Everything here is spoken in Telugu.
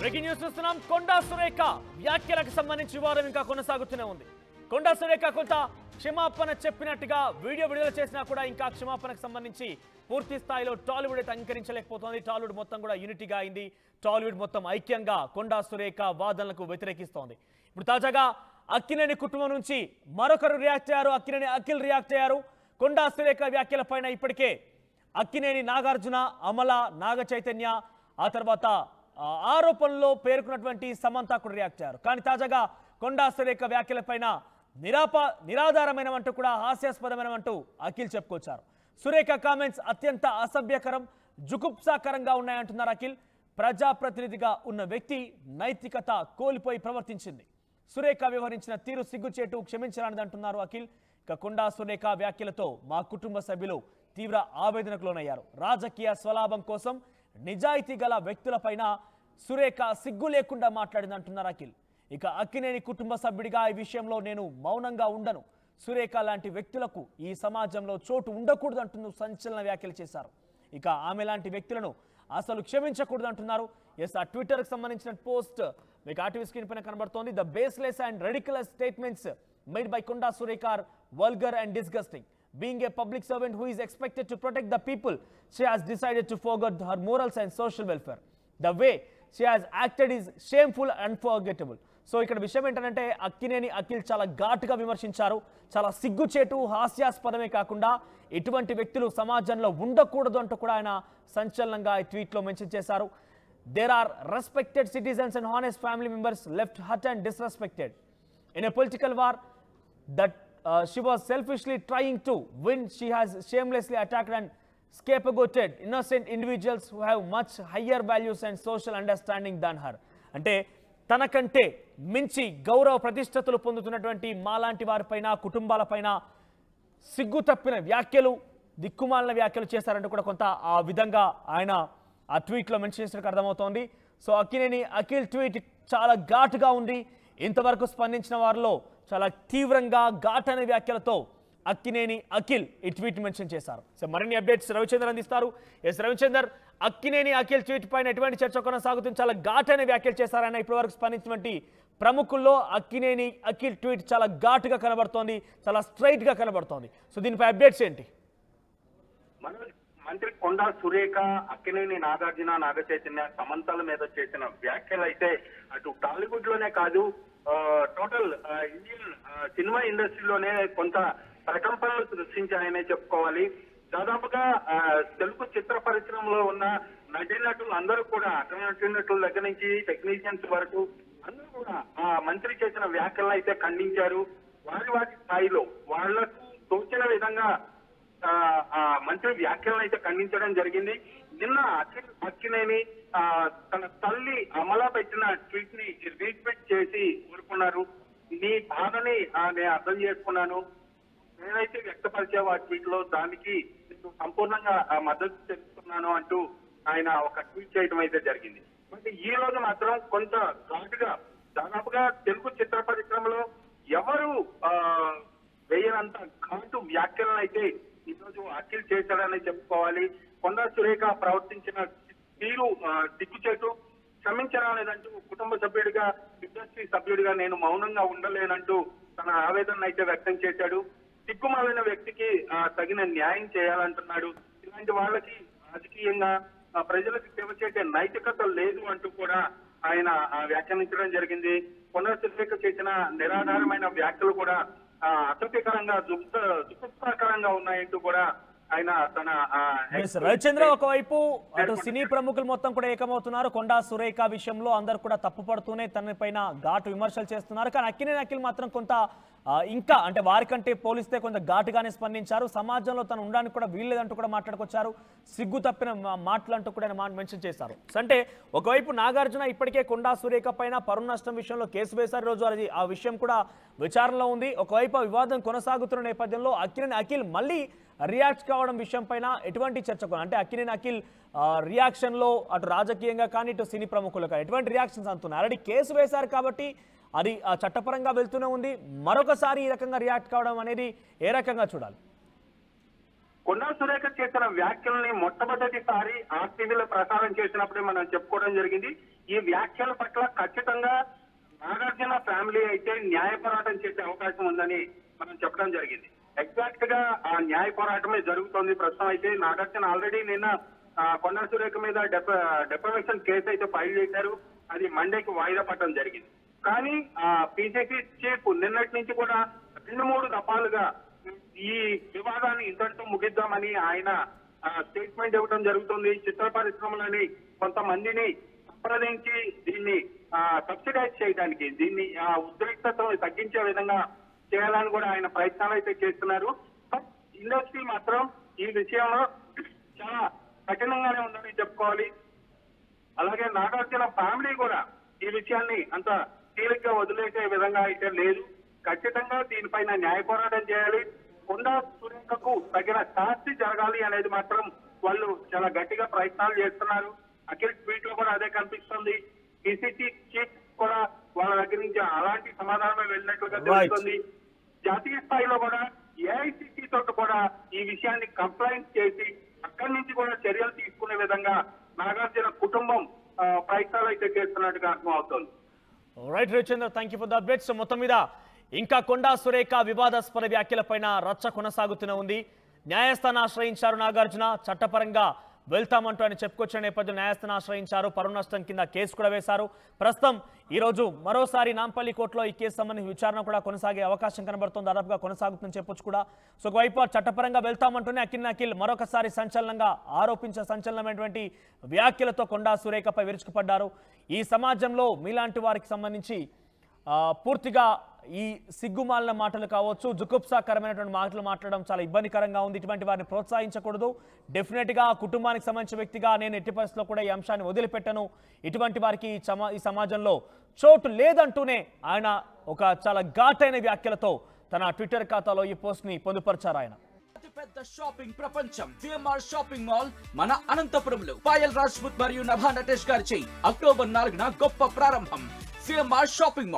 బ్రేకింగ్ న్యూస్ చూస్తున్నాం. కొండా సురేఖ వ్యాఖ్యలకు సంబంధించి వివాదం ఇంకా కొనసాగుతూనే ఉంది. కొండా సురేఖ కొంత క్షమాపణ చెప్పినట్టుగా వీడియో విడుదల చేసినా కూడా ఇంకా క్షమాపణకు సంబంధించి పూర్తి స్థాయిలో టాలీవుడ్ అయితే అంగీకరించలేకపోతుంది. టాలీవుడ్ మొత్తం కూడా యూనిటీగా అయింది. టాలీవుడ్ మొత్తం ఐక్యంగా కొండా సురేఖ వాదనలకు వ్యతిరేకిస్తోంది. ఇప్పుడు తాజాగా అక్కినేని కుటుంబం నుంచి మరొకరు రియాక్ట్ అయ్యారు. అక్కినేని అఖిల్ రియాక్ట్ అయ్యారు. కొండా సురేఖ వ్యాఖ్యలపైన ఇప్పటికే అక్కినేని నాగార్జున, అమల, నాగ చైతన్య, ఆ తర్వాత ఆరోపణలో పేర్కొన్నటువంటి సమంత కూడా రియాక్ట్ అయ్యారు. కానీ తాజాగా కొండా సురేఖ వ్యాఖ్యలపైన నిరాధారమైనవంటూ కూడా హాస్యాస్పదమైనవంటూ అఖిల్ చెప్పుకొచ్చారు. సురేఖ కామెంట్స్ అత్యంత అసభ్యకరం, జుగుప్సాకరంగా ఉన్నాయంటున్నారు అఖిల్. ప్రజాప్రతినిధిగా ఉన్న వ్యక్తి నైతికత కోల్పోయి ప్రవర్తించింది. సురేఖ వ్యవహరించిన తీరు సిగ్గుచేటు, క్షమించరానిదంటున్నారు అఖిల్. ఇక కొండా సురేఖ వ్యాఖ్యలతో మా కుటుంబ సభ్యులు తీవ్ర ఆవేదనకు లోనయ్యారు. రాజకీయ స్వలాభం కోసం నిజాయితీ గల వ్యక్తులపైన సురేఖ సిగ్గు లేకుండా మాట్లాడిందంటున్నారు అఖిల్. ఇక అక్కినేని కుటుంబ సభ్యుడిగా ఈ విషయంలో నేను మౌనంగా ఉండను. సురేఖ లాంటి వ్యక్తులకు ఈ సమాజంలో చోటు ఉండకూడదు అంటూ సంచలన వ్యాఖ్యలు చేశారు. ఇక ఆమె లాంటి వ్యక్తులను అసలు క్షమించకూడదు అంటున్నారు. ఎస్, ఆ ట్విట్టర్కి సంబంధించిన పోస్ట్ మీకు ఆర్టీవీ స్క్రీన్ పైన కనబడుతోంది. The baseless and ridiculous statements made by Konda Surekha are vulgar and disgusting. Being a public servant who is expected to protect the people, she has decided to forget her morals and social welfare. The way she has acted is shameful and unforgettable. So ఇక్కడ విషయం ఏంటంటే అక్కినేని అఖిల్ చాలా ఘాటుగా విమర్శించారు. చాలా సిగ్గుచేటు, హాస్యాస్పదమే కాకుండా ఇటువంటి వ్యక్తులు సమాజంలో ఉండకూడదు అంటూ కూడా ఆయన సంచలనంగా ఈ ట్వీట్లో మెన్షన్ చేశారు. There are respected citizens and honest family members left hurt and disrespected in a political war that she was selfishly trying to win. She has shamelessly attacked and scapegoated innocent individuals who have much higher values and social understanding than her. అంటే తనకంటే మించి గౌరవ ప్రతిష్టతలు పొందుతున్నటువంటి మాలాంటి వారిపైన, కుటుంబాలపైన సిగ్గు తప్పిన వ్యాఖ్యలు, దిక్కుమాలిన వ్యాఖ్యలు చేశారంటూ కూడా కొంత ఆ విధంగా ఆయన ఆ ట్వీట్లో మెన్షన్ చేసినట్టు అర్థమవుతోంది. సో అక్కినేని అఖిల్ ట్వీట్ చాలా ఘాటుగా ఉంది. ఇంతవరకు స్పందించిన వారిలో చాలా తీవ్రంగా ఘాటైన వ్యాఖ్యలతో అక్కినేని అఖిల్ ఈ ట్వీట్ మెన్షన్ చేశారు. సో మరిన్ని అప్డేట్స్ రవిచంద్ర అందిస్తారు. ఎస్ రవిచందర్, అక్కినేని అఖిల్ ట్వీట్ పైన ఎటువంటి చర్చ కొనసాగుతుంది? చాలా ఘాటైన వ్యాఖ్యలు చేశారని ఇప్పటివరకు స్పందించినటువంటి ప్రముఖుల్లో అక్కినేని అఖిల్ ట్వీట్ చాలా ఘాటుగా కనబడుతోంది, చాలా స్ట్రైట్ గా కనబడుతోంది. సో దీనిపై అప్డేట్స్ ఏంటి? మంత్రి కొండా సురేఖ, అక్కినేని నాగార్జున, నాగ చైతన్య, సమంతల మీద చేసిన వ్యాఖ్యలు అయితే అటు టాలీవుడ్ లోనే కాదు, టోటల్ ఇండియన్ సినిమా ఇండస్ట్రీలోనే కొంత ప్రకంపనలు సృష్టించాయనే చెప్పుకోవాలి. దాదాపుగా తెలుగు చిత్ర పరిశ్రమలో ఉన్న నటీనటులు అందరూ కూడా, అగ్ర నటీనటుల దగ్గర నుంచి టెక్నీషియన్స్ వరకు అందరూ కూడా ఆ మంత్రి చేసిన వ్యాఖ్యలను అయితే ఖండించారు. వారి స్థాయిలో వాళ్లకు తోచిన విధంగా మంత్రి వ్యాఖ్యలను అయితే ఖండించడం జరిగింది. నిన్న అక్కినేని తన తల్లి అమల పెట్టిన ట్వీట్ ని రీట్వీట్ చేసి ఊరుకున్నారు. నీ బాధని నేను అర్థం చేసుకున్నాను, నేనైతే వ్యక్తపరిచావు ఆ ట్వీట్ లో, దానికి సంపూర్ణంగా మద్దతు తెలుపుతున్నాను అంటూ ఆయన ఒక ట్వీట్ చేయడం అయితే జరిగింది. అంటే ఈ రోజు మాత్రం కొంత ఘాటుగా, దాదాపుగా తెలుగు చిత్ర పరిశ్రమలో ఎవరు వేయనంత ఘాటు వ్యాఖ్యలను అయితే ఈ రోజు అఖిల్ చేశాడని చెప్పుకోవాలి. కొండా సురేఖ ప్రవర్తించిన తీరు సిగ్గుచేటు, క్షమించరాలేదంటూ కుటుంబ సభ్యుడిగా, ఇండస్ట్రీ సభ్యుడిగా నేను మౌనంగా ఉండలేనంటూ తన ఆవేదన అయితే వ్యక్తం చేశాడు. సిగ్గుమాలిన వ్యక్తికి తగిన న్యాయం చేయాలంటున్నాడు. ఇలాంటి వాళ్ళకి రాజకీయంగా ప్రజలకు సేవ చేసే నైతికత లేదు అంటూ కూడా ఆయన వ్యాఖ్యానించడం జరిగింది. కొండా సురేఖ చేసిన నిరాధారమైన వ్యాఖ్యలు కూడా అసభ్యకరంగా, జుగుప్సాకరంగా ఉన్నాయంటూ కూడా ఆయన తన రవిచంద్ర ఒకవైపు అటు సినీ ప్రముఖులు మొత్తం కూడా ఏకమవుతున్నారు. కొండా సురేఖ విషయంలో అందరు కూడా తప్పుపడుతూనే తన పైన ఘాటు విమర్శలు చేస్తున్నారు. కానీ అక్కినేని అఖిల్ మాత్రం కొంత ఇంకా అంటే వారికంటే పోలిస్తే కొంత ఘాటుగానే స్పందించారు. సమాజంలో తను ఉండడానికి కూడా వీల్లేదంటూ కూడా మాట్లాడుకొచ్చారు. సిగ్గు తప్పిన మాటలంటూ కూడా మెన్షన్ చేశారు. అంటే ఒకవైపు నాగార్జున ఇప్పటికే కొండా సురేఖ పైన పరువు నష్టం విషయంలో కేసు వేశారు. రోజు అది ఆ విషయం కూడా విచారణలో ఉంది. ఒకవైపు వివాదం కొనసాగుతున్న నేపథ్యంలో అక్కినేని అఖిల్ మళ్ళీ రియాక్ట్ కావడం విషయం పైన ఎటువంటి చర్చ, అంటే అక్కినేని అఖిల్ రియాక్షన్ లో అటు రాజకీయంగా కానీ ఇటు సినీ ప్రముఖులు కానీ ఎటువంటి రియాక్షన్స్ అందుతున్నాయి? ఆల్రెడీ కేసు వేశారు కాబట్టి అది చట్టపరంగా వెళ్తూనే ఉంది. మరొకసారి ఈ రకంగా రియాక్ట్ కావడం అనేది ఏ రకంగా చూడాలి? కొండా సురేఖ చేసిన వ్యాఖ్యల్ని మొట్టమొదటిసారి ఆర్టీవీలో ప్రసారం చేసినప్పుడే మనం చెప్పుకోవడం జరిగింది. ఈ వ్యాఖ్యల పట్ల ఖచ్చితంగా నాగార్జున ఫ్యామిలీ అయితే న్యాయ పోరాటం చేసే అవకాశం ఉందని మనం చెప్పడం జరిగింది. ఎగ్జాక్ట్ గా ఆ న్యాయ పోరాటమే జరుగుతోంది. ప్రస్తుతం అయితే నాగార్జున ఆల్రెడీ నిన్న కొండా సురేఖ మీద డెఫమేషన్ కేసు అయితే ఫైల్ చేశారు. అది మండేకి వాయిదా పడడం జరిగింది. కానీ పిసిసి చీఫ్ నిన్నటి నుంచి కూడా 2-3 దఫాలుగా ఈ వివాదాన్ని ఇంతటితో ముగిద్దామని ఆయన స్టేట్మెంట్ ఇవ్వడం జరుగుతుంది. చిత్ర పరిశ్రమలని కొంతమందిని సంప్రదించి దీన్ని సబ్సిడైజ్ చేయడానికి, దీన్ని ఉద్రిక్తతను తగ్గించే విధంగా చేయాలని కూడా ఆయన ప్రయత్నాలు అయితే చేస్తున్నారు. బట్ ఇండస్ట్రీ మాత్రం ఈ విషయంలో చాలా కఠినంగానే ఉందని చెప్పుకోవాలి. అలాగే నాగార్జున ఫ్యామిలీ కూడా ఈ విషయాన్ని అంత తేలిగ్గా వదిలేసే విధంగా అయితే లేదు. ఖచ్చితంగా దీనిపైన న్యాయ పోరాటం చేయాలి. కొండా సురేఖకు తగిన శాస్తి జరగాలి అనేది మాత్రం వాళ్ళు చాలా గట్టిగా ప్రయత్నాలు చేస్తున్నారు. అఖిల్ ట్వీట్ లో కూడా అదే కనిపిస్తుంది. పిసిసి చీఫ్ కూడా వాళ్ళ దగ్గర నుంచి అలాంటి సమాధానం వెళ్ళినట్లుగా తెలుస్తుంది. జాతీయ స్థాయిలో కూడా ఏఐసిసి తోటి కూడా ఈ విషయాన్ని కంప్లైంట్ చేసి అక్కడి నుంచి కూడా చర్యలు తీసుకునే విధంగా నాగార్జున కుటుంబం ప్రయత్నాలు అయితే చేస్తున్నట్టుగా అర్థం అవుతుంది. Right Ravichandra, thank you for the updates. మొత్తం మీద ఇంకా కొండా సురేఖ వివాదాస్పద వ్యాఖ్యలపైన రచ్చ కొనసాగుతూనే ఉంది. న్యాయస్థానం ఆశ్రయించారు నాగార్జున. చట్టపరంగా వెళ్తామంటూ ఆయన చెప్పుకొచ్చిన నేపథ్యంలో న్యాయస్థానం ఆశ్రయించారు. పరువు నష్టం కింద కేసు కూడా వేశారు. ప్రస్తుతం ఈరోజు మరోసారి నాంపల్లి కోర్టులో ఈ కేసు సంబంధించి విచారణ కూడా కొనసాగే అవకాశం కనబడుతుంది. దాదాపుగా కొనసాగుతుందని చెప్పొచ్చు కూడా. సో ఒకవైపు చట్టపరంగా వెళ్తామంటూనే అఖిల్ మరొకసారి సంచలనంగా ఆరోపించే సంచలనమైనటువంటి వ్యాఖ్యలతో కొండా సురేఖపై విరుచుకుపడ్డారు. ఈ సమాజంలో మీలాంటి వారికి సంబంధించి పూర్తిగా ఈ సిగ్గుమాలిన మాటలు కావచ్చు, జుగుప్సాకరమైనటువంటి మాటలు మాట్లాడడం చాలా ఇబ్బందికరంగా ఉంది. ఇటువంటి వారిని ప్రోత్సహించకూడదు. డెఫినెట్గా కుటుంబానికి సంబంధించిన వ్యక్తిగా నేను ఎట్టి పరిస్థితుల్లో కూడా ఈ అంశాన్ని వదిలిపెట్టను. ఇటువంటి వారికి ఈ సమాజంలో చోటు లేదంటూనే ఆయన ఒక చాలా ఘాటైన వ్యాఖ్యలతో తన ట్విట్టర్ ఖాతాలో ఈ పోస్ట్ ని పొందుపరిచారు. ఆయన పెద్ద షాపింగ్ ప్రపంచం విఎంఆర్ షాపింగ్ మాల్ మన అనంతపురంలో పాయల్ రాజ్పుత్ మరియు నభా నటేష్ గారిచే అక్టోబర్ 4న గొప్ప ప్రారంభం. VMR shopping mall.